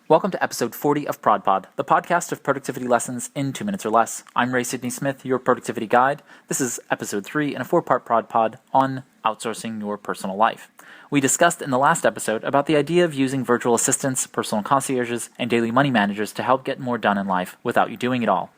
Welcome to episode 40 of ProdPod, the podcast of productivity lessons in 2 minutes or less. I'm Sidney-Smith, your productivity guide. This is episode 3 in a 4-part ProdPod on outsourcing your personal life. We discussed in the last episode about the idea of using virtual assistants, personal concierges, and daily money managers to help get more done in life without you doing it all.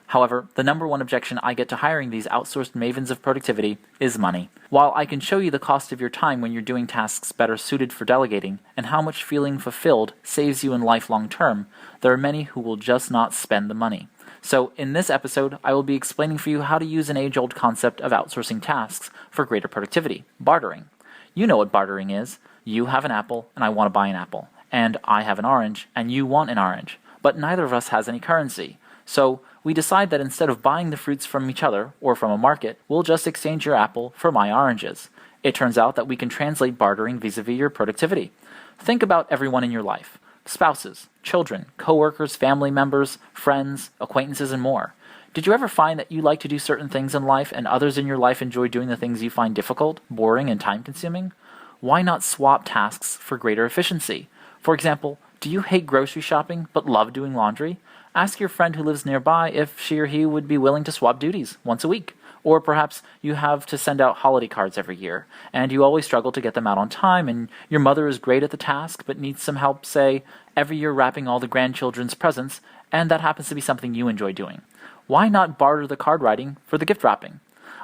However, the number one objection I get to hiring these outsourced mavens of productivity is money. While I can show you the cost of your time when you're doing tasks better suited for delegating, and how much feeling fulfilled saves you in life long term, there are many who will just not spend the money. So in this episode, I will be explaining for you how to use an age-old concept of outsourcing tasks for greater productivity, bartering. You know what bartering is. You have an apple, and I want to buy an apple. And I have an orange, and you want an orange. But neither of us has any currency. So we decide that instead of buying the fruits from each other or from a market, we'll just exchange your apple for my oranges. It turns out that we can translate bartering vis-a-vis your productivity. Think about everyone in your life: spouses, children, coworkers, family members, friends, acquaintances, and more. Did you ever find that you like to do certain things in life and others in your life enjoy doing the things you find difficult, boring, and time-consuming? Why not swap tasks for greater efficiency? For example, do you hate grocery shopping but love doing laundry? Ask your friend who lives nearby if she or he would be willing to swap duties once a week. Or perhaps you have to send out holiday cards every year, and you always struggle to get them out on time, and your mother is great at the task but needs some help, say, every year wrapping all the grandchildren's presents, and that happens to be something you enjoy doing. Why not barter the card writing for the gift wrapping?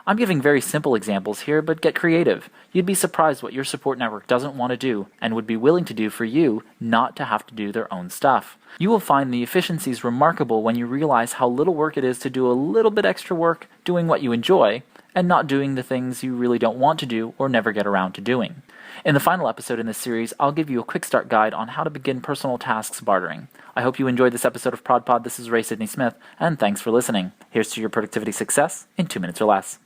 I'm giving very simple examples here, but get creative. You'd be surprised what your support network doesn't want to do and would be willing to do for you not to have to do their own stuff. You will find the efficiencies remarkable when you realize how little work it is to do a little bit extra work doing what you enjoy and not doing the things you really don't want to do or never get around to doing. In the final episode in this series, I'll give you a quick start guide on how to begin personal tasks bartering. I hope you enjoyed this episode of ProdPod. This is Sidney-Smith, and thanks for listening. Here's to your productivity success in 2 minutes or less.